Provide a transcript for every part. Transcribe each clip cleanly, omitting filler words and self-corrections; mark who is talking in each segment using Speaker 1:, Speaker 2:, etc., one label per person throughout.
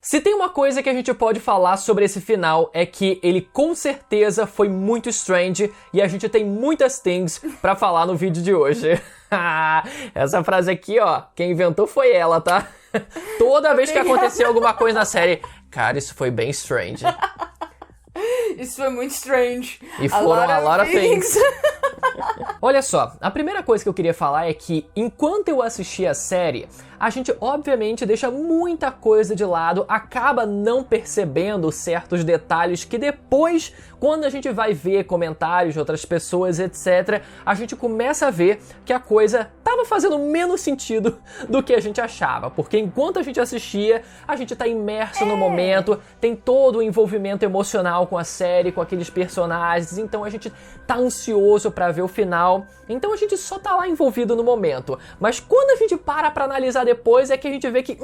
Speaker 1: Se tem uma coisa que a gente pode falar sobre esse final é que ele com certeza foi muito strange e a gente tem muitas things pra falar no vídeo de hoje. Essa frase aqui, ó, quem inventou foi ela, tá? Toda vez que aconteceu alguma coisa na série, cara, isso foi bem strange.
Speaker 2: Isso foi muito strange.
Speaker 1: E foram a lot of things. Olha só, a primeira coisa que eu queria falar é que enquanto eu assisti a série, a gente obviamente deixa muita coisa de lado, acaba não percebendo certos detalhes que depois, quando a gente vai ver comentários de outras pessoas, etc., a gente começa a ver que a coisa tava fazendo menos sentido do que a gente achava, porque enquanto a gente assistia, a gente tá imerso no momento, tem todo o envolvimento emocional com a série, com aqueles personagens, então a gente tá ansioso pra ver o final, então a gente só tá lá envolvido no momento. Mas quando a gente para pra analisar depois, é que a gente vê que,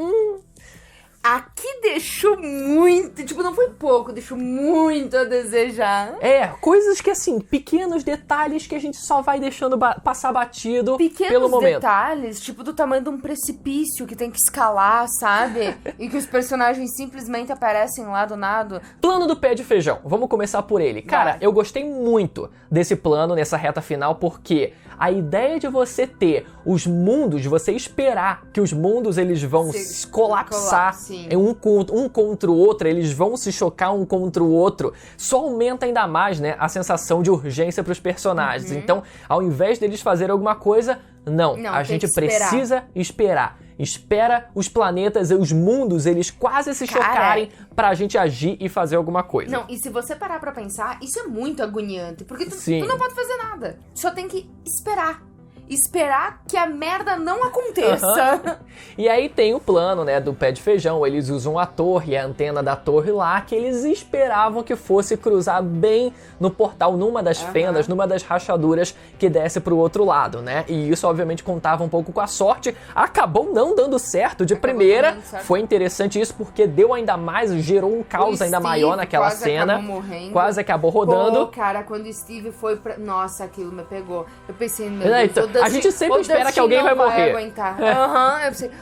Speaker 2: aqui deixou muito, tipo, não foi pouco, deixou muito a desejar.
Speaker 1: É, coisas que assim, pequenos detalhes que a gente só vai deixando passar batido pelo momento.
Speaker 2: Pequenos detalhes, tipo do tamanho de um precipício que tem que escalar, sabe? E que os personagens simplesmente aparecem lá do nada.
Speaker 1: Plano do pé de feijão, vamos começar por ele. Cara, eu gostei muito desse plano nessa reta final, porque a ideia de você ter os mundos, de você esperar que os mundos eles vão se colapsar um contra o outro, eles vão se chocar um contra o outro, só aumenta ainda mais, né, a sensação de urgência pros personagens. Então, ao invés deles fazerem alguma coisa, não, a gente precisa esperar. Espera os planetas e os mundos, eles quase se chocarem pra gente agir e fazer alguma coisa.
Speaker 2: Não, e se você parar pra pensar, isso é muito agoniante, porque tu não pode fazer nada. Só tem que esperar. Esperar que a merda não aconteça.
Speaker 1: E aí tem o plano, né, do pé de feijão. Eles usam a torre, a antena da torre lá, que eles esperavam que fosse cruzar bem no portal, numa das fendas, numa das rachaduras que desce pro outro lado, né? E isso, obviamente, contava um pouco com a sorte. Acabou não dando certo de primeira. Foi interessante isso, porque deu ainda mais, gerou um caos ainda maior naquela cena. Quase acabou rodando.
Speaker 2: Pô, cara, quando o Steve foi pra... Nossa, aquilo me pegou. Eu pensei, meu Deus,
Speaker 1: a gente sempre espera que alguém vai morrer.
Speaker 2: Eu pensei,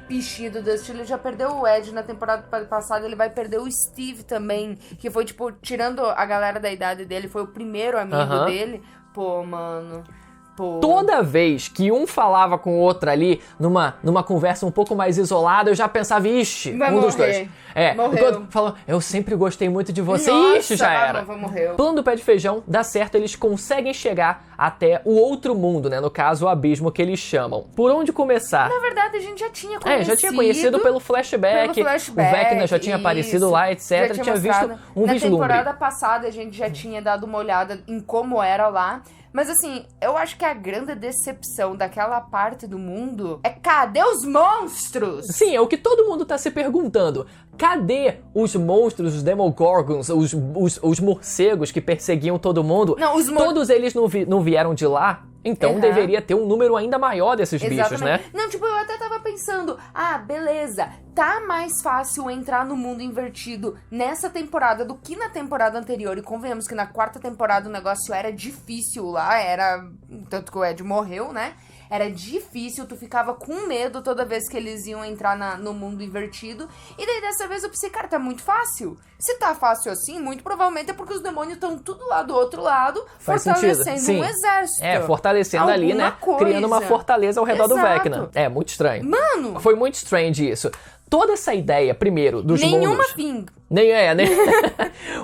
Speaker 2: bichinho do Dustin, ele já perdeu o Ed na temporada passada, ele vai perder o Steve também, que foi, tipo, tirando a galera da idade dele, foi o primeiro amigo dele. Pô, mano...
Speaker 1: Toda vez que um falava com o outro ali, numa conversa um pouco mais isolada, eu já pensava, ixi, dos dois.
Speaker 2: Morreu.
Speaker 1: Falou, eu sempre gostei muito de você.
Speaker 2: Nossa,
Speaker 1: ixi, já era.
Speaker 2: Morreu.
Speaker 1: Plano do pé de feijão, dá certo, eles conseguem chegar até o outro mundo, né? No caso, o abismo que eles chamam. Por onde começar?
Speaker 2: Na verdade, a gente já tinha conhecido.
Speaker 1: Já tinha conhecido pelo flashback. O Vecna já tinha aparecido lá, etc. Tinha visto um vislumbre.
Speaker 2: Na temporada passada, a gente já tinha dado uma olhada em como era lá. Mas assim, eu acho que a grande decepção daquela parte do mundo é cadê os monstros?
Speaker 1: Sim, é o que todo mundo tá se perguntando. Cadê os monstros, os Demogorgons, os morcegos que perseguiam todo mundo?
Speaker 2: Não,
Speaker 1: todos eles não vieram de lá? Então deveria ter um número ainda maior desses bichos, né?
Speaker 2: Não, tipo, eu até tava pensando, beleza, tá mais fácil entrar no mundo invertido nessa temporada do que na temporada anterior. E convenhamos que na quarta temporada o negócio era difícil lá, tanto que o Ed morreu, né? Era difícil, tu ficava com medo toda vez que eles iam entrar no mundo invertido. E daí dessa vez eu pensei, cara, tá muito fácil. Se tá fácil assim, muito provavelmente é porque os demônios estão tudo lá do outro lado, fortalecendo um exército.
Speaker 1: Fortalecendo ali, né? Criando uma fortaleza ao redor do Vecna. É, muito estranho.
Speaker 2: Mano!
Speaker 1: Foi muito strange isso. Toda essa ideia, primeiro, dos mundos...
Speaker 2: Nenhuma thing.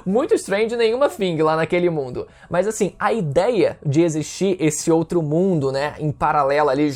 Speaker 1: Muito strange, nenhuma thing lá naquele mundo. Mas assim, a ideia de existir esse outro mundo, né, em paralelo ali,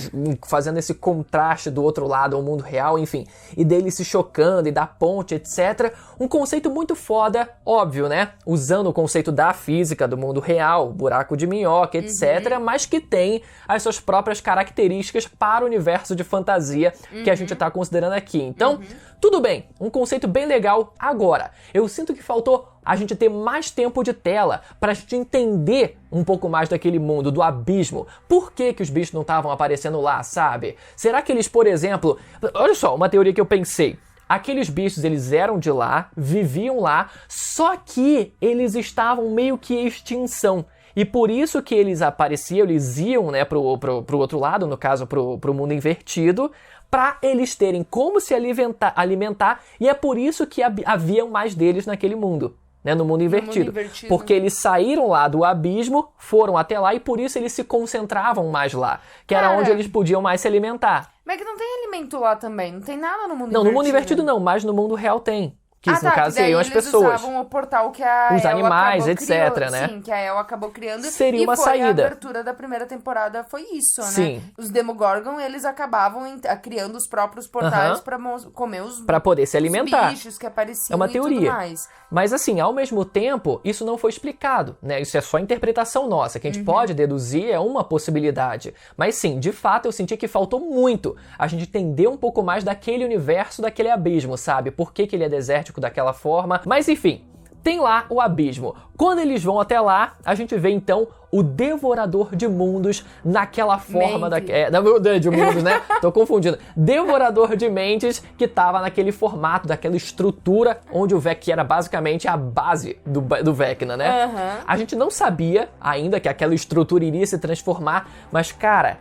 Speaker 1: fazendo esse contraste do outro lado ao mundo real, enfim, e dele se chocando e da ponte, etc. Um conceito muito foda, óbvio, né? Usando o conceito da física do mundo real, buraco de minhoca, etc., mas que tem as suas próprias características para o universo de fantasia que a gente tá considerando aqui. Então, tudo bem, um conceito bem legal. Agora, eu sinto que faltou a gente ter mais tempo de tela pra gente entender um pouco mais daquele mundo, do abismo. Por que que os bichos não estavam aparecendo lá, sabe? Será que eles, por exemplo... Olha só, uma teoria que eu pensei. Aqueles bichos, eles eram de lá, viviam lá, só que eles estavam meio que em extinção. E por isso que eles apareciam, eles iam, né, pro outro lado, no caso, pro mundo invertido, pra eles terem como se alimentar, e é por isso que haviam mais deles naquele mundo. Né, no mundo invertido. Porque eles saíram lá do abismo, foram até lá e por isso eles se concentravam mais lá. Que era onde eles podiam mais se alimentar.
Speaker 2: Mas que não tem alimento lá também, não tem nada no mundo invertido.
Speaker 1: Não, no mundo invertido não, mas no mundo real tem. Que no caso seriam as pessoas.
Speaker 2: Eles usavam o portal que a
Speaker 1: os animais, etc,
Speaker 2: criou,
Speaker 1: né?
Speaker 2: Sim, que a El acabou criando.
Speaker 1: Seria uma saída.
Speaker 2: A abertura da primeira temporada foi isso,
Speaker 1: sim.
Speaker 2: né? Os Demogorgon, eles acabavam criando os próprios portais pra comer os
Speaker 1: pra poder se alimentar.
Speaker 2: Os bichos que apareciam
Speaker 1: é uma teoria.
Speaker 2: Tudo mais.
Speaker 1: Mas assim, ao mesmo tempo, isso não foi explicado, né? Isso é só interpretação nossa, que a gente pode deduzir, é uma possibilidade. Mas sim, de fato, eu senti que faltou muito a gente entender um pouco mais daquele universo, daquele abismo, sabe? Por que ele é desértico daquela forma. Mas enfim, tem lá o abismo. Quando eles vão até lá, a gente vê então o Devorador de Mundos naquela forma de mundos, né? Tô confundindo. Devorador de mentes que tava naquele formato, daquela estrutura onde o Vec era basicamente a base do Vecna, né? A gente não sabia ainda que aquela estrutura iria se transformar, mas cara,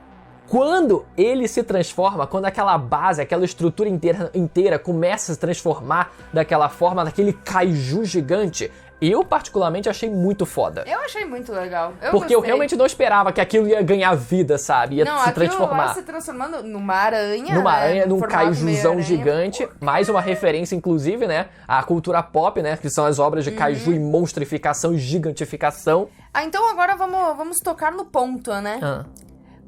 Speaker 1: quando ele se transforma, quando aquela base, aquela estrutura inteira começa a se transformar daquela forma, daquele kaiju gigante, eu particularmente achei muito foda.
Speaker 2: Eu achei muito legal.
Speaker 1: Porque eu realmente não esperava que aquilo ia ganhar vida, sabe? Ia se transformar.
Speaker 2: Lá se transformando numa aranha.
Speaker 1: Numa aranha, num kaijuzão
Speaker 2: aranha.
Speaker 1: gigante. Mais uma referência, inclusive, né? À cultura pop, né? Que são as obras de kaiju e monstrificação e gigantificação.
Speaker 2: Então agora vamos tocar no ponto, né?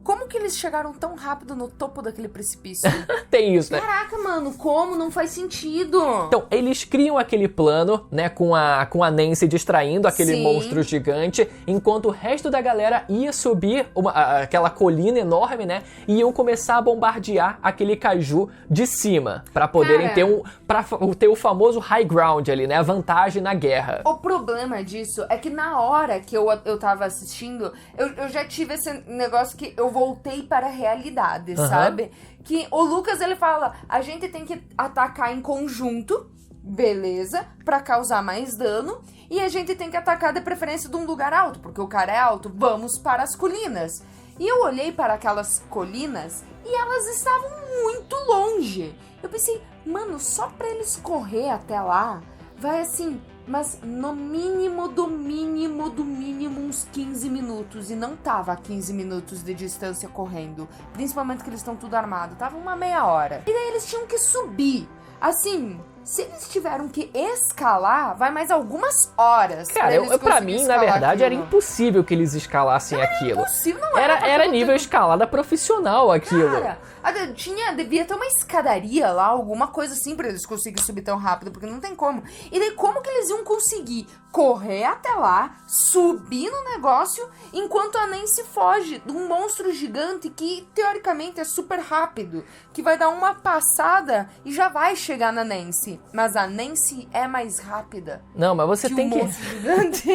Speaker 2: Como que eles chegaram tão rápido no topo daquele precipício?
Speaker 1: Tem isso, né?
Speaker 2: Caraca, mano, como? Não faz sentido.
Speaker 1: Então, eles criam aquele plano, né, com a Nancy distraindo aquele monstro gigante, enquanto o resto da galera ia subir aquela colina enorme, né, e iam começar a bombardear aquele kaiju de cima, pra poderem ter o famoso high ground ali, né, a vantagem na guerra.
Speaker 2: O problema disso é que na hora que eu tava assistindo, eu já tive esse negócio que eu voltei para a realidade, sabe? Que o Lucas, ele fala, a gente tem que atacar em conjunto, beleza, pra causar mais dano, e a gente tem que atacar de preferência de um lugar alto, porque o cara é alto, vamos para as colinas. E eu olhei para aquelas colinas e elas estavam muito longe. Eu pensei, mano, só pra eles correr até lá, vai assim... Mas no mínimo, do mínimo, uns 15 minutos. E não tava a 15 minutos de distância correndo. Principalmente que eles estão tudo armado. Tava uma meia hora. E daí eles tinham que subir. Assim, se eles tiveram que escalar, vai mais algumas horas.
Speaker 1: Cara, pra mim, na verdade, era impossível que eles escalassem aquilo.
Speaker 2: Impossível, não
Speaker 1: era nível escalada profissional aquilo.
Speaker 2: Cara, devia ter uma escadaria lá, alguma coisa assim pra eles conseguirem subir tão rápido, porque não tem como. E daí como que eles iam conseguir correr até lá, subir no negócio, enquanto a Nancy foge de um monstro gigante que, teoricamente, é super rápido, que vai dar uma passada e já vai chegar na Nancy. Mas a Nancy é mais rápida.
Speaker 1: Não, mas você tem que...
Speaker 2: monstro gigante.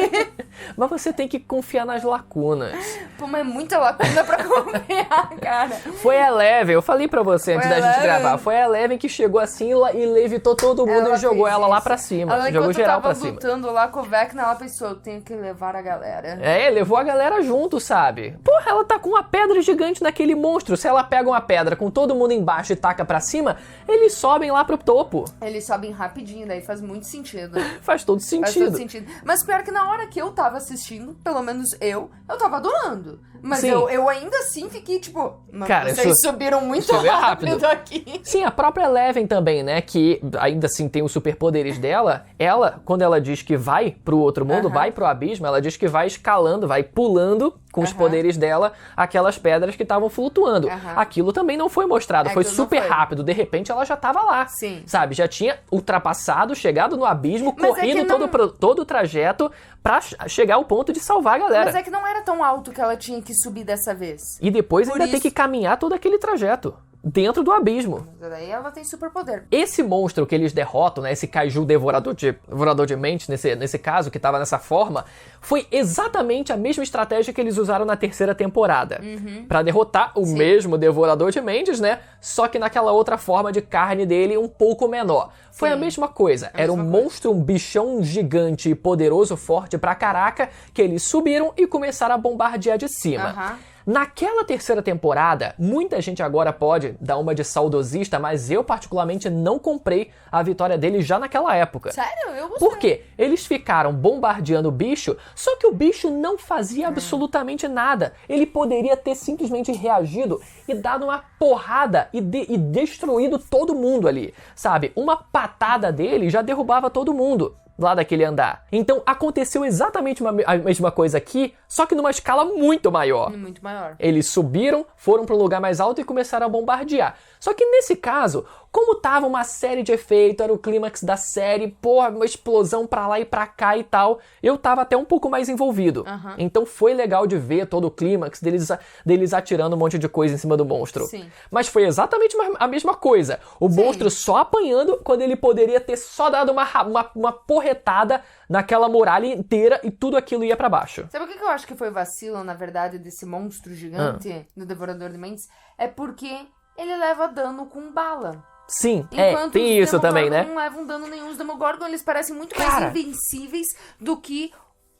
Speaker 1: Mas você tem que confiar nas lacunas.
Speaker 2: Pô, mas é muita lacuna pra confiar, cara.
Speaker 1: Foi a Eleven, eu falei pra você antes da gente gravar. Foi a Eleven que chegou assim e levitou todo mundo e jogou ela lá pra cima.
Speaker 2: Ela,
Speaker 1: jogou geral pra cima.
Speaker 2: Lutando lá com o Vecna, ela pensou, eu tenho que levar a galera.
Speaker 1: Levou a galera junto, sabe? Porra, ela tá com uma pedra gigante naquele monstro. Se ela pega uma pedra com todo mundo embaixo e taca pra cima, eles sobem lá pro topo.
Speaker 2: Eles sobem rapidinho, daí faz muito sentido.
Speaker 1: Faz todo sentido.
Speaker 2: Faz todo sentido. Mas pior que na hora que eu tava assistindo, pelo menos eu tava adorando. Mas eu ainda assim fiquei tipo,
Speaker 1: cara,
Speaker 2: vocês subiram muito rápido aqui.
Speaker 1: Sim, a própria Eleven também, né, que ainda assim tem os superpoderes dela, ela, quando ela diz que vai pro outro mundo, vai pro abismo, ela diz que vai escalando, vai pulando com os poderes dela aquelas pedras que estavam flutuando. Aquilo também não foi mostrado, foi super rápido, de repente ela já tava lá, sabe, já tinha ultrapassado, chegado no abismo, corrido todo o trajeto pra chegar ao ponto de salvar a galera.
Speaker 2: Mas é que não era tão alto que ela tinha que subir dessa vez.
Speaker 1: E depois ainda tem que caminhar todo aquele trajeto dentro do abismo.
Speaker 2: Mas daí ela tem superpoder.
Speaker 1: Esse monstro que eles derrotam, né, esse kaiju devorador de mentes, nesse caso, que tava nessa forma, foi exatamente a mesma estratégia que eles usaram na terceira temporada. Pra derrotar o mesmo devorador de mentes, né, só que naquela outra forma de carne dele um pouco menor. Foi a mesma coisa. Era um monstro, um bichão gigante, poderoso, forte pra caraca, que eles subiram e começaram a bombardear de cima. Naquela terceira temporada, muita gente agora pode dar uma de saudosista, mas eu particularmente não comprei a vitória dele já naquela época.
Speaker 2: Sério? Eu gostei.
Speaker 1: Por quê? Eles ficaram bombardeando o bicho, só que o bicho não fazia absolutamente nada. Ele poderia ter simplesmente reagido e dado uma porrada e destruído todo mundo ali, sabe? Uma patada dele já derrubava todo mundo lá daquele andar. Então aconteceu exatamente a mesma coisa aqui, só que numa escala muito maior.
Speaker 2: Muito maior.
Speaker 1: Eles subiram, foram para um lugar mais alto e começaram a bombardear. Só que nesse caso, como tava uma série de efeitos, era o clímax da série, porra, uma explosão pra lá e pra cá e tal, eu tava até um pouco mais envolvido. Então foi legal de ver todo o clímax deles atirando um monte de coisa em cima do monstro.
Speaker 2: Sim.
Speaker 1: Mas foi exatamente a mesma coisa. O monstro só apanhando quando ele poderia ter só dado uma porretada naquela muralha inteira e tudo aquilo ia pra baixo.
Speaker 2: Sabe o que eu acho que foi vacilo, na verdade, desse monstro gigante do Devorador de Mentes? É porque ele leva dano com bala.
Speaker 1: Sim,
Speaker 2: Enquanto
Speaker 1: tem isso também, né?
Speaker 2: não levam dano nenhum. Os Demogorgon, eles parecem muito
Speaker 1: Cara,
Speaker 2: mais invencíveis do que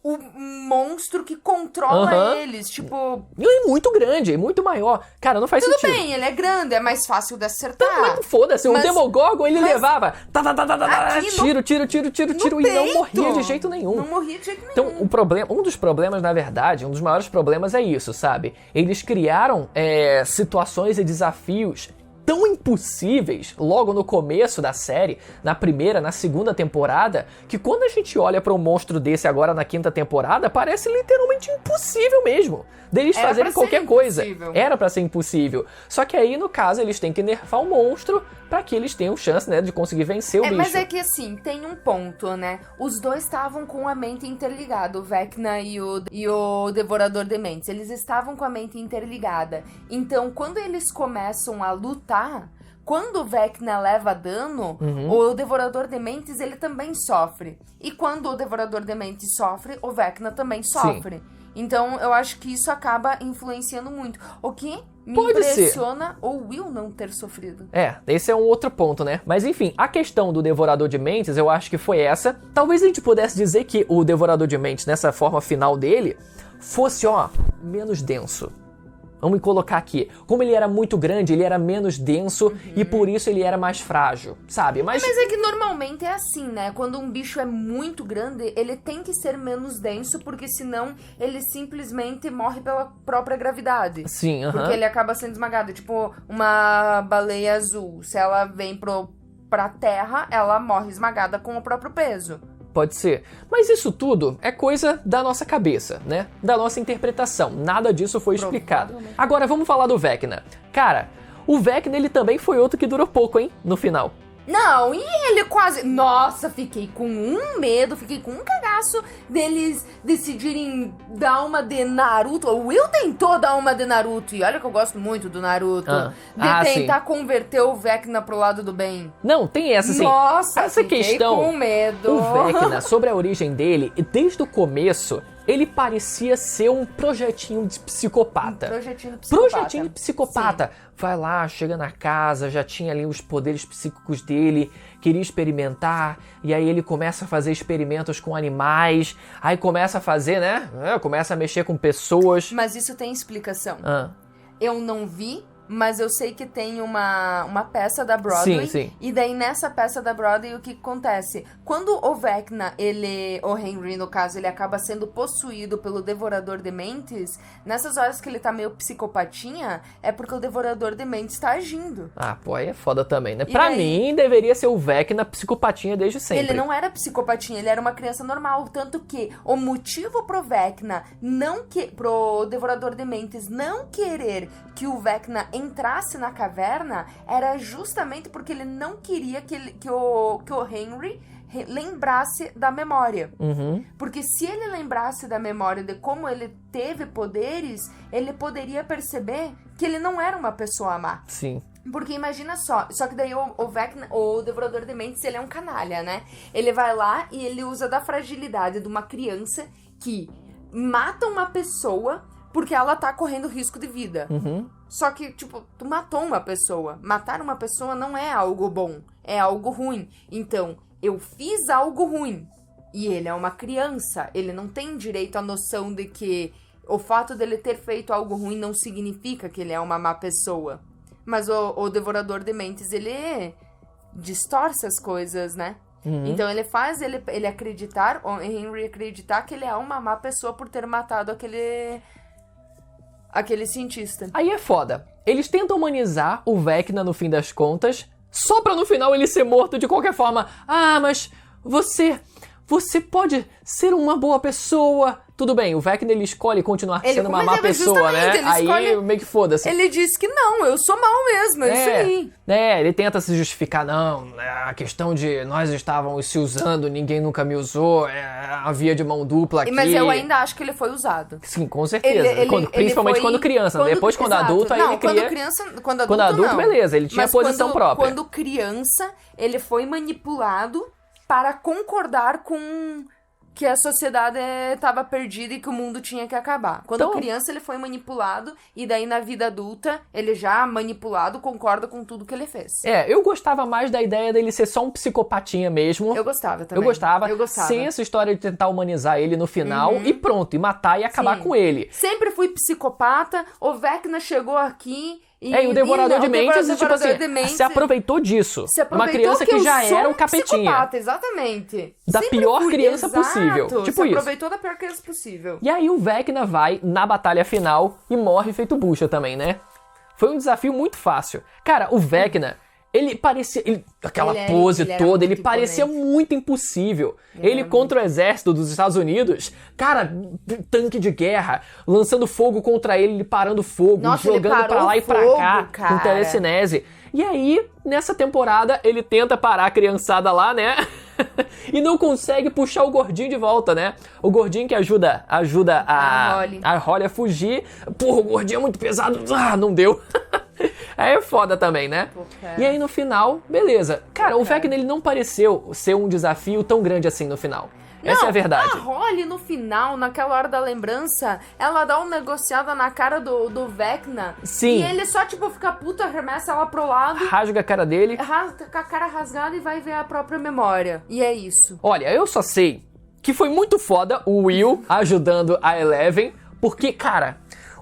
Speaker 2: o monstro que controla eles. Tipo,
Speaker 1: Ele é muito grande, muito maior. Cara, não faz
Speaker 2: tudo
Speaker 1: sentido.
Speaker 2: bem, ele é grande, é mais fácil de acertar.
Speaker 1: Mas foda-se, o
Speaker 2: Mas-
Speaker 1: Demogorgon ele
Speaker 2: mas-
Speaker 1: levava
Speaker 2: Aqui no-
Speaker 1: tiro e não
Speaker 2: peito.
Speaker 1: morria de jeito nenhum.
Speaker 2: Não morria de jeito nenhum.
Speaker 1: Então, um dos problemas, na verdade, um dos maiores problemas é isso, sabe? Eles criaram situações e desafios tão impossíveis logo no começo da série, na primeira, na segunda temporada, que quando a gente olha pra um monstro desse agora na quinta temporada, parece literalmente impossível mesmo deles
Speaker 2: Era
Speaker 1: fazerem
Speaker 2: pra ser
Speaker 1: qualquer coisa.
Speaker 2: impossível.
Speaker 1: Era pra ser impossível. Só que aí, no caso, eles têm que nerfar o monstro pra que eles tenham chance, né, de conseguir vencer o bicho.
Speaker 2: Mas é que assim, tem um ponto, né? Os dois estavam com a mente interligada, o Vecna e o Devorador de Mentes. Eles estavam com a mente interligada. Então, quando eles começam a lutar, quando o Vecna leva dano, o Devorador de Mentes, ele também sofre. E quando o Devorador de Mentes sofre, o Vecna também sofre. Então, eu acho que isso acaba influenciando muito. O que me
Speaker 1: Pode ser.
Speaker 2: impressiona o Will não ter sofrido.
Speaker 1: Esse é um outro ponto, né? Mas enfim, a questão do Devorador de Mentes, eu acho que foi essa. Talvez a gente pudesse dizer que o Devorador de Mentes, nessa forma final dele, fosse, menos denso. Vamos colocar aqui. Como ele era muito grande, ele era menos denso e por isso ele era mais frágil, sabe? Mas
Speaker 2: Mas é que normalmente é assim, né? Quando um bicho é muito grande, ele tem que ser menos denso, porque senão ele simplesmente morre pela própria gravidade.
Speaker 1: sim,
Speaker 2: Porque ele acaba sendo esmagado. Tipo, uma baleia azul, se ela vem pra terra, ela morre esmagada com o próprio peso.
Speaker 1: Pode ser. Mas isso tudo é coisa da nossa cabeça, né? Da nossa interpretação. Nada disso foi explicado.
Speaker 2: Provavelmente.
Speaker 1: Agora vamos falar do Vecna. Cara, o Vecna ele também foi outro que durou pouco, hein? No final.
Speaker 2: Não, e ele quase... Nossa, fiquei com um medo, fiquei com um cagaço deles decidirem dar uma de Naruto. O Will tentou dar uma de Naruto, e olha que eu gosto muito do Naruto. Tentar converter o Vecna pro lado do bem.
Speaker 1: Não, tem essa sim.
Speaker 2: Nossa,
Speaker 1: essa
Speaker 2: fiquei
Speaker 1: questão.
Speaker 2: com medo.
Speaker 1: O Vecna, sobre a origem dele, desde o começo, ele parecia ser um projetinho de psicopata. Projetinho de psicopata.
Speaker 2: Sim.
Speaker 1: Vai lá, chega na casa, já tinha ali os poderes psíquicos dele, queria experimentar, e aí ele começa a fazer experimentos com animais, aí começa a fazer, né? Começa a mexer com pessoas.
Speaker 2: Mas isso tem explicação.
Speaker 1: Ah,
Speaker 2: Eu não vi, mas eu sei que tem uma peça da Broadway.
Speaker 1: Sim.
Speaker 2: E daí nessa peça da Broadway o que acontece? Quando o Vecna, o Henry no caso, ele acaba sendo possuído pelo Devorador de Mentes, nessas horas que ele tá meio psicopatinha, é porque o Devorador de Mentes tá agindo.
Speaker 1: pô, aí é foda também, né?
Speaker 2: E
Speaker 1: Pra
Speaker 2: daí?
Speaker 1: mim, deveria ser o Vecna psicopatinha desde sempre.
Speaker 2: Ele não era psicopatinha, ele era uma criança normal. Tanto que o motivo pro Vecna pro Devorador de Mentes não querer que o Vecna entrasse na caverna era justamente porque ele não queria que o Henry lembrasse da memória. Porque se ele lembrasse da memória de como ele teve poderes, ele poderia perceber que ele não era uma pessoa má.
Speaker 1: Sim.
Speaker 2: Porque imagina só que daí o Vecna, o Devorador de Mentes, ele é um canalha, né? Ele vai lá e ele usa da fragilidade de uma criança que mata uma pessoa porque ela tá correndo risco de vida. Só que, tipo, tu matou uma pessoa. Matar uma pessoa não é algo bom, é algo ruim. Então, eu fiz algo ruim. E ele é uma criança, ele não tem direito à noção de que o fato dele ter feito algo ruim não significa que ele é uma má pessoa. Mas o Devorador de Mentes, ele distorce as coisas, né? Então ele faz ele acreditar, o Henry acreditar que ele é uma má pessoa por ter matado aquele cientista.
Speaker 1: Aí é foda. Eles tentam humanizar o Vecna no fim das contas, só pra no final ele ser morto de qualquer forma. Ah, mas você pode ser uma boa pessoa. Tudo bem, o Vecna ele escolhe continuar sendo uma má pessoa, né? Aí meio que foda-se.
Speaker 2: Ele diz que não, eu sou mal mesmo, é isso aí.
Speaker 1: Ele tenta se justificar, não, a questão de nós estávamos se usando, ninguém nunca me usou, a via de mão dupla aqui.
Speaker 2: Mas eu ainda acho que ele foi usado.
Speaker 1: Sim, com certeza. Principalmente quando criança, depois quando adulto, aí ele cria...
Speaker 2: Quando adulto,
Speaker 1: beleza, ele tinha posição própria.
Speaker 2: Quando criança, ele foi manipulado para concordar com que a sociedade estava perdida e que o mundo tinha que acabar. Quando criança, ele foi manipulado, e daí na vida adulta, ele já manipulado concorda com tudo que ele fez.
Speaker 1: Eu gostava mais da ideia dele ser só um psicopatinha mesmo.
Speaker 2: Eu gostava também.
Speaker 1: Eu gostava. Sem essa história de tentar humanizar ele no final, e pronto, e matar e acabar com ele.
Speaker 2: Sempre fui psicopata, o Vecna chegou aqui...
Speaker 1: E o Devorador de Mentes, se aproveitou disso. Uma criança que já era um capetinha.
Speaker 2: Exatamente.
Speaker 1: Da pior criança possível. Tipo isso.
Speaker 2: Se aproveitou da pior criança possível.
Speaker 1: E aí o Vecna vai na batalha final e morre feito bucha também, né? Foi um desafio muito fácil. Cara, o Vecna... Ele parecia... aquela pose toda, ele parecia muito impossível. Ele contra o exército dos Estados Unidos, cara, tanque de guerra, lançando fogo contra ele parando fogo, jogando pra lá e pra cá, com telecinese. E aí, nessa temporada, ele tenta parar a criançada lá, né? E não consegue puxar o gordinho de volta, né? O gordinho que ajuda a Holly a fugir. Porra, o gordinho é muito pesado. Não deu. Aí é foda também, né? E aí no final, beleza. Cara, o Vecna ele não pareceu ser um desafio tão grande assim no final. Essa é a verdade.
Speaker 2: A Holly no final, naquela hora da lembrança, ela dá uma negociada na cara do Vecna.
Speaker 1: Sim.
Speaker 2: E ele só, tipo, fica puto, arremessa ela pro lado.
Speaker 1: Rasga a cara dele.
Speaker 2: Com a cara rasgada e vai ver a própria memória. E é isso.
Speaker 1: Olha, eu só sei que foi muito foda o Will ajudando a Eleven, porque, cara...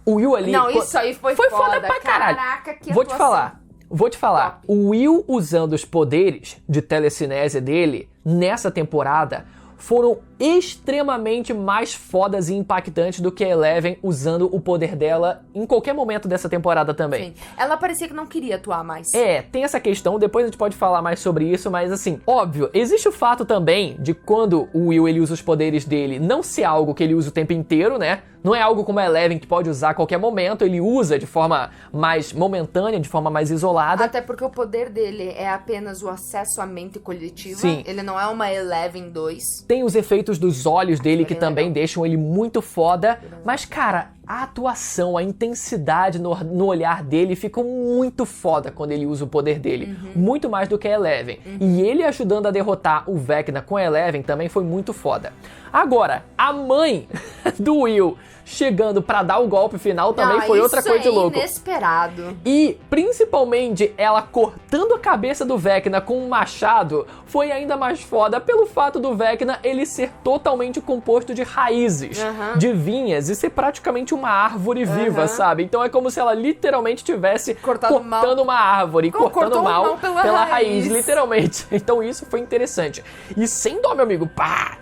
Speaker 1: O Will ali...
Speaker 2: Não, isso aí foi
Speaker 1: foda pra caralho.
Speaker 2: Caraca, que
Speaker 1: Vou te falar.
Speaker 2: Top.
Speaker 1: O Will usando os poderes de telecinese dele nessa temporada foram extremamente mais fodas e impactantes do que a Eleven usando o poder dela em qualquer momento dessa temporada também.
Speaker 2: Sim. Ela parecia que não queria atuar mais.
Speaker 1: Tem essa questão, depois a gente pode falar mais sobre isso, mas assim, óbvio, existe o fato também de quando o Will ele usa os poderes dele não ser algo que ele usa o tempo inteiro, né? Não é algo como a Eleven que pode usar a qualquer momento, ele usa de forma mais momentânea, de forma mais isolada.
Speaker 2: Até porque o poder dele é apenas o acesso à mente coletiva.
Speaker 1: Sim.
Speaker 2: Ele não é uma Eleven 2.
Speaker 1: Tem os efeitos dos olhos dele que também deixam ele muito foda. Mas, cara, a atuação, a intensidade no olhar dele ficou muito foda quando ele usa o poder dele. Muito mais do que a Eleven. E ele ajudando a derrotar o Vecna com a Eleven também foi muito foda. Agora, a mãe do Will chegando pra dar o golpe final também foi outra coisa de louco.
Speaker 2: Inesperado.
Speaker 1: E, principalmente, ela cortando a cabeça do Vecna com um machado foi ainda mais foda pelo fato do Vecna ele ser totalmente composto de raízes, de vinhas, e ser praticamente uma árvore viva, sabe? Então é como se ela literalmente tivesse cortando uma árvore, cortando mal pela raiz, literalmente. Então isso foi interessante. E sem dó, meu amigo, pá!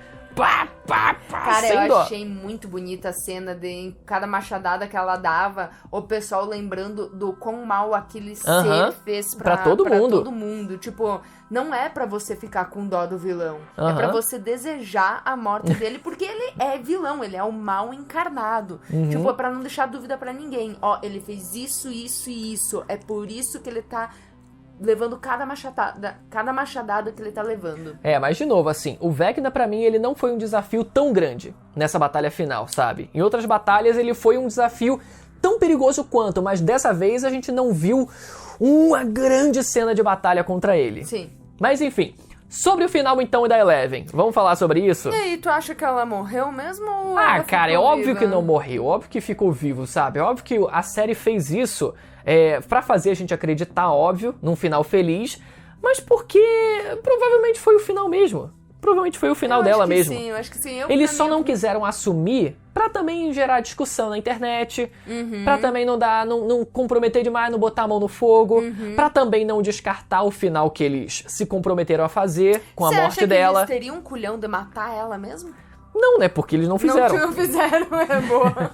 Speaker 2: Cara, eu achei muito bonita a cena de cada machadada que ela dava, o pessoal lembrando do quão mal aquele ser fez pra todo mundo. Tipo, não é pra você ficar com dó do vilão. É pra você desejar a morte dele, porque ele é vilão, ele é o mal encarnado. Tipo, é pra não deixar dúvida pra ninguém. Ó, ele fez isso, isso e isso. É por isso que ele tá levando cada machadada que ele tá levando.
Speaker 1: Mas de novo, assim, o Vecna pra mim ele não foi um desafio tão grande nessa batalha final, sabe? Em outras batalhas ele foi um desafio tão perigoso quanto, mas dessa vez a gente não viu uma grande cena de batalha contra ele.
Speaker 2: Sim.
Speaker 1: Mas enfim, sobre o final então da Eleven, vamos falar sobre isso?
Speaker 2: E aí, tu acha que ela morreu mesmo? Ou
Speaker 1: cara, é óbvio que não morreu, óbvio que ficou vivo, sabe? É óbvio que a série fez isso pra fazer a gente acreditar, óbvio, num final feliz, mas porque provavelmente foi o final mesmo. Provavelmente foi o final dela mesmo.
Speaker 2: Sim, eu acho que sim.
Speaker 1: Eles só não quiseram assumir pra também gerar discussão na internet, pra também não comprometer demais, não botar a mão no fogo, pra também não descartar o final que eles se comprometeram a fazer com a morte dela.
Speaker 2: Eles teriam um culhão de matar ela mesmo?
Speaker 1: Não, né? Porque eles não fizeram.
Speaker 2: Não fizeram, é boa.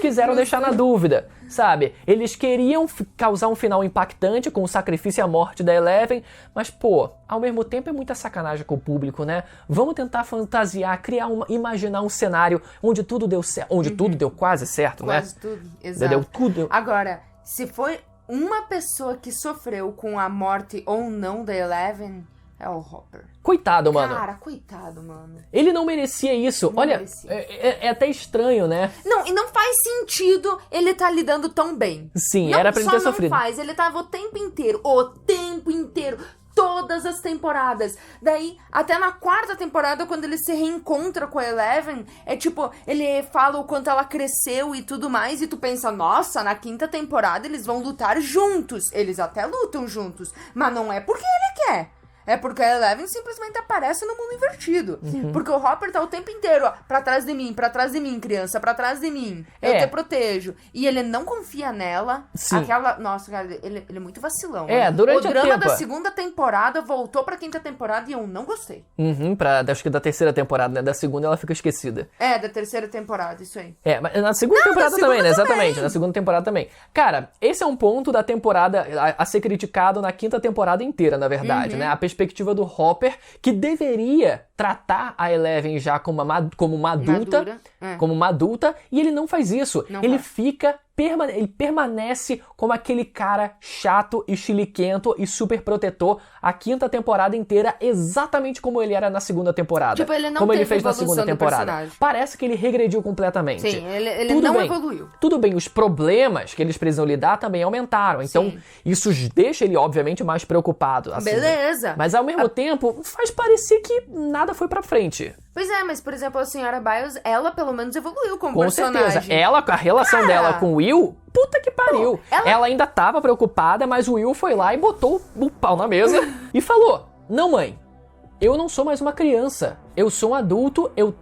Speaker 1: Quiseram deixar na dúvida, sabe? Eles queriam causar um final impactante com o sacrifício e a morte da Eleven, mas, pô, ao mesmo tempo é muita sacanagem com o público, né? Vamos tentar fantasiar, imaginar um cenário onde tudo deu certo, onde tudo deu quase certo, né?
Speaker 2: Quase tudo, exato.
Speaker 1: Deu tudo.
Speaker 2: Agora, se foi uma pessoa que sofreu com a morte ou não da Eleven, é o Hopper.
Speaker 1: Coitado, mano.
Speaker 2: Cara, coitado, mano.
Speaker 1: Ele não merecia isso.
Speaker 2: Não
Speaker 1: Olha,
Speaker 2: merecia.
Speaker 1: é até estranho, né?
Speaker 2: Não, e não faz sentido ele tá lidando tão bem.
Speaker 1: Sim,
Speaker 2: Não,
Speaker 1: era pra ele ter sofrido.
Speaker 2: Não faz, ele tava o tempo inteiro, todas as temporadas. Daí, até na 4ª temporada, quando ele se reencontra com a Eleven, é tipo, ele fala o quanto ela cresceu e tudo mais, e tu pensa, nossa, na 5ª temporada eles vão lutar juntos. Eles até lutam juntos, mas não é porque ele quer. É porque a Eleven simplesmente aparece no mundo invertido. Porque o Hopper tá o tempo inteiro, ó, pra trás de mim, criança, pra trás de mim. Eu te protejo. E ele não confia nela.
Speaker 1: Sim.
Speaker 2: Nossa, cara, ele é muito vacilão.
Speaker 1: Durante
Speaker 2: o drama
Speaker 1: tempo.
Speaker 2: da 2ª temporada voltou pra 5ª temporada e eu não gostei.
Speaker 1: Acho que da 3ª temporada, né? Da 2ª ela fica esquecida.
Speaker 2: Da 3ª temporada, isso aí.
Speaker 1: Mas na 2ª temporada também, né? Exatamente, na 2ª temporada também. Cara, esse é um ponto da temporada a ser criticado na 5ª temporada inteira, na verdade, né? A perspectiva do Hopper, que deveria tratar a Eleven já como uma adulta, como uma adulta, e ele não faz isso. Ele ele permanece como aquele cara chato e chiliquento e super protetor a 5ª temporada inteira, exatamente como ele era na 2ª temporada.
Speaker 2: Tipo, ele não
Speaker 1: como ele
Speaker 2: teve
Speaker 1: fez na
Speaker 2: evolução
Speaker 1: 2ª
Speaker 2: do
Speaker 1: temporada.
Speaker 2: personagem.
Speaker 1: Parece que ele regrediu completamente.
Speaker 2: Sim, ele não evoluiu.
Speaker 1: Tudo bem, os problemas que eles precisam lidar também aumentaram. Então, isso deixa ele, obviamente, mais preocupado. Assim,
Speaker 2: beleza.
Speaker 1: Né? Mas, ao mesmo tempo, faz parecer que nada foi pra frente.
Speaker 2: Pois é, mas, por exemplo, a Senhora Biles, ela pelo menos evoluiu como personagem.
Speaker 1: Com certeza. A relação dela com o Will, puta que pariu. Pô, ela ainda tava preocupada, mas o Will foi lá e botou o pau na mesa e falou, não, mãe, eu não sou mais uma criança. Eu sou um adulto, eu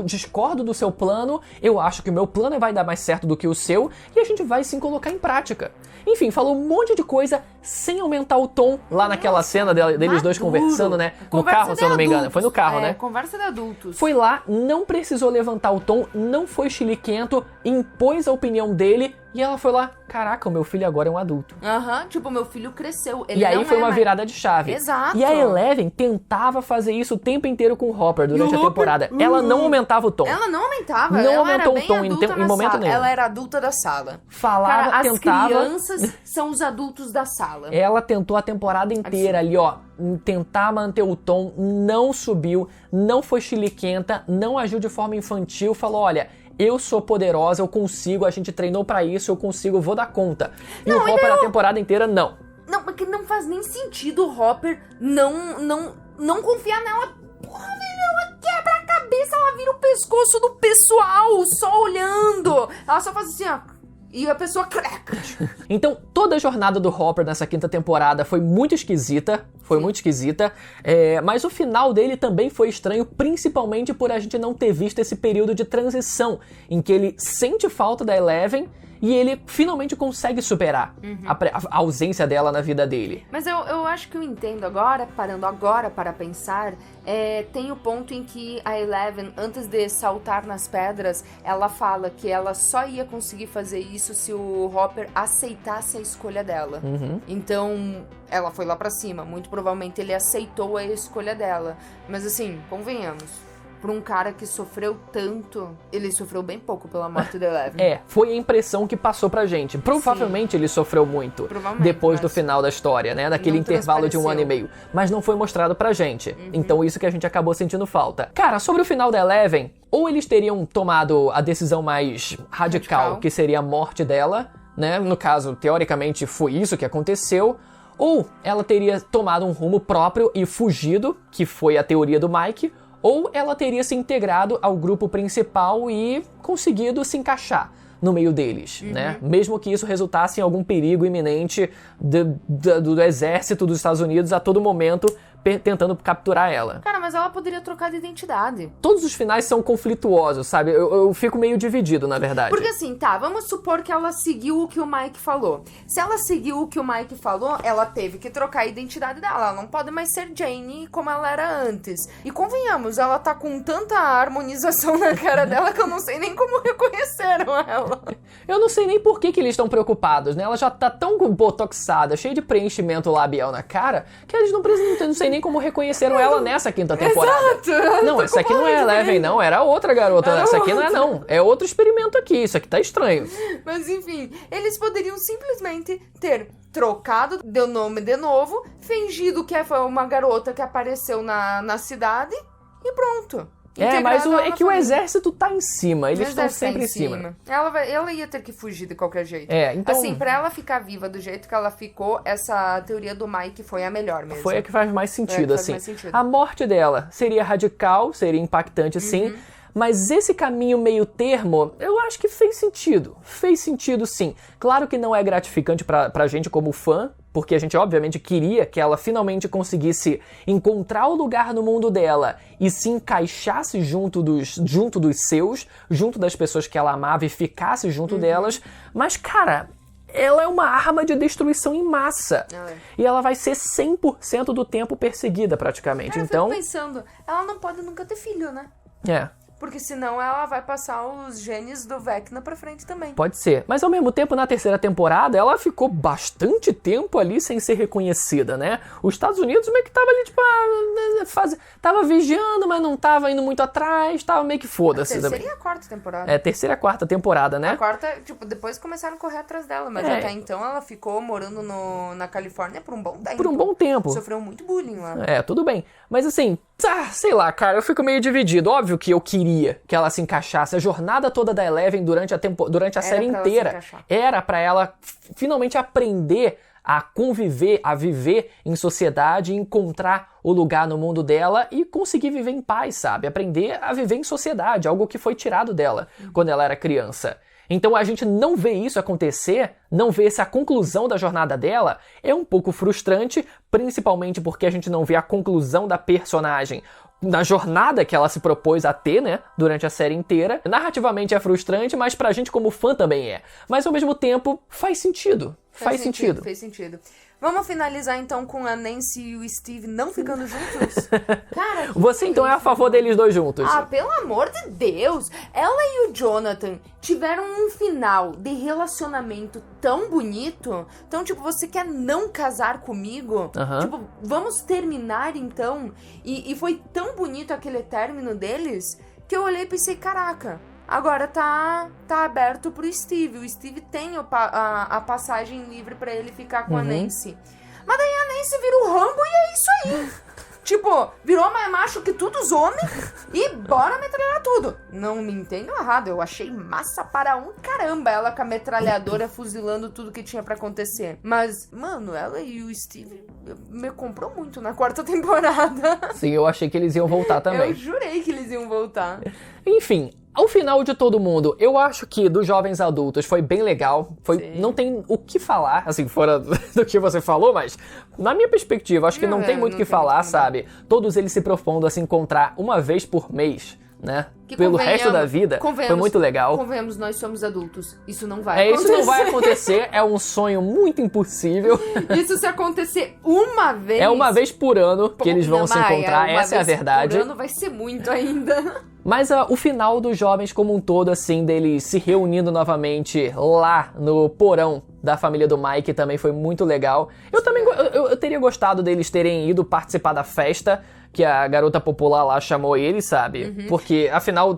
Speaker 1: discordo do seu plano, eu acho que o meu plano vai dar mais certo do que o seu, e a gente vai sim colocar em prática. Enfim, falou um monte de coisa sem aumentar o tom lá naquela cena deles dois conversando, né? No carro, se eu não me engano. Foi no carro, né?
Speaker 2: Conversa de adultos.
Speaker 1: Foi lá, não precisou levantar o tom, não foi chiliquento, impôs a opinião dele, e ela foi lá, caraca, o meu filho agora é um adulto.
Speaker 2: Tipo, meu filho cresceu. Ele
Speaker 1: e aí foi uma virada de chave.
Speaker 2: Exato.
Speaker 1: E a Eleven tentava fazer isso o tempo inteiro com o Hopper durante a temporada. Ela não aumentava o tom.
Speaker 2: Ela não aumentava.
Speaker 1: Não
Speaker 2: ela
Speaker 1: aumentou
Speaker 2: era
Speaker 1: o tom em momento nenhum.
Speaker 2: Ela era adulta da sala.
Speaker 1: Falava,
Speaker 2: cara,
Speaker 1: tentava...
Speaker 2: As crianças são os adultos da sala.
Speaker 1: Ela tentou a temporada inteira ali, ó, tentar manter o tom, não subiu, não foi chiliquenta, não agiu de forma infantil, falou, olha... Eu sou poderosa, eu consigo, a gente treinou pra isso, eu consigo, eu vou dar conta. E o Hopper a temporada inteira, não.
Speaker 2: Não, porque não faz nem sentido o Hopper não confiar nela. Porra, velho, ela quebra a cabeça, ela vira o pescoço do pessoal, só olhando. Ela só faz assim, ó. E a pessoa craca.
Speaker 1: Então, toda a jornada do Hopper nessa 5ª temporada foi muito esquisita. Mas o final dele também foi estranho, principalmente por a gente não ter visto esse período de transição, em que ele sente falta da Eleven e ele finalmente consegue superar a ausência dela na vida dele.
Speaker 2: Mas eu acho que eu entendo agora, parando agora para pensar, tem o ponto em que a Eleven, antes de saltar nas pedras, ela fala que ela só ia conseguir fazer isso se o Hopper aceitasse a escolha dela. Então, ela foi lá pra cima. Muito provavelmente ele aceitou a escolha dela. Mas assim, convenhamos. Pra um cara que sofreu tanto, ele sofreu bem pouco pela morte da Eleven.
Speaker 1: Foi a impressão que passou pra gente. Provavelmente ele sofreu muito depois do final da história, né? Naquele intervalo de 1 ano e meio. Mas não foi mostrado pra gente. Então isso que a gente acabou sentindo falta. Cara, sobre o final da Eleven, ou eles teriam tomado a decisão mais radical, que seria a morte dela, né? No caso, teoricamente, foi isso que aconteceu. Ou ela teria tomado um rumo próprio e fugido, que foi a teoria do Mike, ou ela teria se integrado ao grupo principal e conseguido se encaixar no meio deles, né? Mesmo que isso resultasse em algum perigo iminente do exército dos Estados Unidos a todo momento tentando capturar ela.
Speaker 2: Cara, mas ela poderia trocar de identidade.
Speaker 1: Todos os finais são conflituosos, sabe? Eu fico meio dividido, na verdade.
Speaker 2: Porque assim, tá, vamos supor que ela seguiu o que o Mike falou. Se ela seguiu o que o Mike falou, ela teve que trocar a identidade dela. Ela não pode mais ser Jane como ela era antes. E convenhamos, ela tá com tanta harmonização na cara dela que eu não sei nem como reconheceram ela.
Speaker 1: Eu não sei nem por que eles estão preocupados, né? Ela já tá tão botoxada, cheia de preenchimento labial na cara, que eles não sei nem como reconheceram ela nessa quinta temporada.
Speaker 2: Exato.
Speaker 1: Não, essa aqui não é Eleven, não. Era outra garota. Essa aqui não é, não. É outro experimento aqui. Isso aqui tá estranho.
Speaker 2: Mas enfim, eles poderiam simplesmente ter trocado o nome de novo, fingido que foi uma garota que apareceu na cidade e pronto.
Speaker 1: Mas
Speaker 2: Integrado
Speaker 1: é que o
Speaker 2: família.
Speaker 1: exército tá em cima. Eles estão sempre em cima.
Speaker 2: Ela ia ter que fugir de qualquer jeito.
Speaker 1: Então...
Speaker 2: Assim, pra ela ficar viva do jeito que ela ficou, essa teoria do Mike foi a melhor mesmo.
Speaker 1: Foi a que faz mais sentido, assim.
Speaker 2: Mais sentido.
Speaker 1: A morte dela seria radical, seria impactante, sim. Mas esse caminho meio termo, eu acho que fez sentido. Fez sentido, sim. Claro que não é gratificante pra gente como fã, porque a gente obviamente queria que ela finalmente conseguisse encontrar o lugar no mundo dela e se encaixasse junto dos seus, junto das pessoas que ela amava e ficasse junto delas. Mas, cara, ela é uma arma de destruição em massa. E ela vai ser 100% do tempo perseguida, praticamente.
Speaker 2: Eu
Speaker 1: então,
Speaker 2: fico pensando, ela não pode nunca ter filho, né? Porque senão ela vai passar os genes do Vecna pra frente também.
Speaker 1: Pode ser. Mas ao mesmo tempo, na terceira temporada, ela ficou bastante tempo ali sem ser reconhecida, né? Os Estados Unidos meio que tava ali, tipo, tava vigiando, mas não tava indo muito atrás, tava meio que foda-se também.
Speaker 2: Terceira e a quarta temporada.
Speaker 1: Terceira e quarta temporada, né?
Speaker 2: A quarta, tipo, depois começaram a correr atrás dela, mas até então ela ficou morando na Califórnia por um bom tempo.
Speaker 1: Por um bom tempo.
Speaker 2: Sofreu muito bullying lá.
Speaker 1: Tudo bem. Mas assim, sei lá, cara, eu fico meio dividido. Óbvio que eu queria que ela se encaixasse. A jornada toda da Eleven durante a série inteira era pra ela finalmente aprender a conviver, a viver em sociedade, encontrar o lugar no mundo dela e conseguir viver em paz, sabe? Aprender a viver em sociedade, algo que foi tirado dela quando ela era criança. Então a gente não vê isso acontecer, não vê essa conclusão da jornada dela, é um pouco frustrante, principalmente porque a gente não vê a conclusão da personagem na jornada que ela se propôs a ter, né, durante a série inteira. Narrativamente é frustrante, mas pra gente como fã também é. Mas ao mesmo tempo, faz sentido. Faz sentido.
Speaker 2: Fez sentido. Vamos finalizar então com a Nancy e o Steve não ficando juntos? Cara,
Speaker 1: você então é a favor deles dois juntos?
Speaker 2: Pelo amor de Deus! Ela e o Jonathan tiveram um final de relacionamento tão bonito. Então, tipo, você quer não casar comigo? Tipo, vamos terminar então? E foi tão bonito aquele término deles que eu olhei e pensei, caraca, agora tá aberto pro Steve. O Steve tem a passagem livre pra ele ficar com a Nancy. Mas daí a Nancy vira o Rambo e é isso aí. Tipo, virou mais macho que todos os homens e bora metralhar tudo. Não me entendo errado, eu achei massa para um caramba ela com a metralhadora fuzilando tudo que tinha pra acontecer. Mas, mano, ela e o Steve me comprou muito na quarta temporada.
Speaker 1: Sim, eu achei que eles iam voltar também.
Speaker 2: Eu jurei que eles iam voltar.
Speaker 1: Enfim, ao final de Todo Mundo, eu acho que dos Jovens Adultos foi bem legal. Não tem o que falar, assim, fora do que você falou, mas na minha perspectiva, acho que não tem muito o que falar, sabe? Todos eles se propondo a se encontrar uma vez por mês, né? Pelo resto da vida, foi muito legal.
Speaker 2: Convenhamos, nós somos adultos. Isso não vai acontecer.
Speaker 1: Isso não vai acontecer, é um sonho muito impossível.
Speaker 2: Isso se acontecer uma vez...
Speaker 1: É uma vez por ano que eles vão se encontrar, essa é a verdade.
Speaker 2: Por ano vai ser muito ainda.
Speaker 1: Mas o final dos Jovens como um todo, assim, deles se reunindo novamente lá no porão da família do Mike também foi muito legal. Eu teria gostado deles terem ido participar da festa que a garota popular lá chamou eles, sabe? Porque, afinal,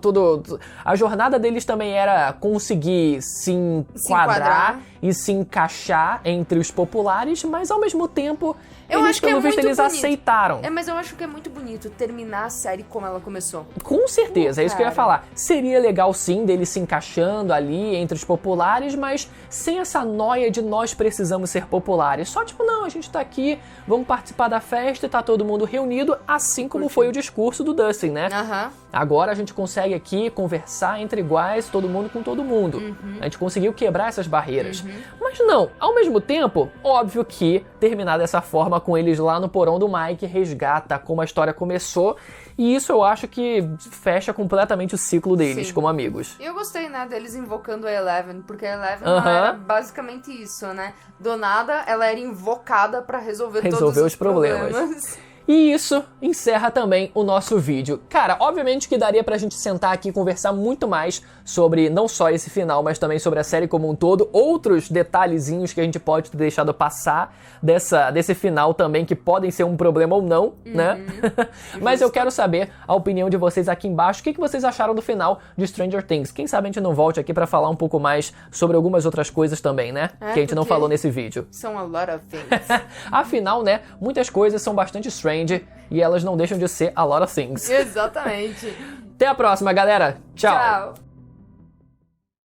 Speaker 1: a jornada deles também era conseguir se enquadrar e se encaixar entre os populares, mas ao mesmo tempo, eles aceitaram.
Speaker 2: Mas eu acho que é muito bonito terminar a série como ela começou.
Speaker 1: Com certeza, é isso que eu ia falar. Seria legal, sim, deles se encaixando ali entre os populares, mas sem essa noia de nós precisamos ser populares. Só tipo, não, a gente tá aqui, vamos participar da festa e tá todo mundo reunido, assim como foi o discurso do Dustin, né? Agora a gente consegue aqui conversar entre iguais, todo mundo com todo mundo. A gente conseguiu quebrar essas barreiras. Mas não, ao mesmo tempo, óbvio que terminar dessa forma problema com eles lá no porão do Mike, resgata como a história começou, e isso eu acho que fecha completamente o ciclo deles como amigos.
Speaker 2: E eu gostei, né, deles invocando a Eleven, porque a Eleven era basicamente isso, né? Do nada, ela era invocada pra resolver todos os problemas.
Speaker 1: E isso encerra também o nosso vídeo. Cara, obviamente que daria pra gente sentar aqui e conversar muito mais sobre não só esse final, mas também sobre a série como um todo, outros detalhezinhos que a gente pode ter deixado passar desse final também, que podem ser um problema ou não, né? Mas eu quero saber a opinião de vocês aqui embaixo. O que vocês acharam do final de Stranger Things? Quem sabe a gente não volte aqui pra falar um pouco mais sobre algumas outras coisas também, né? Que a gente não falou nesse vídeo.
Speaker 2: São a lot of things.
Speaker 1: Afinal, né, muitas coisas são bastante strange e elas não deixam de ser a lot of things.
Speaker 2: Exatamente.
Speaker 1: Até a próxima, galera. Tchau.
Speaker 2: Tchau.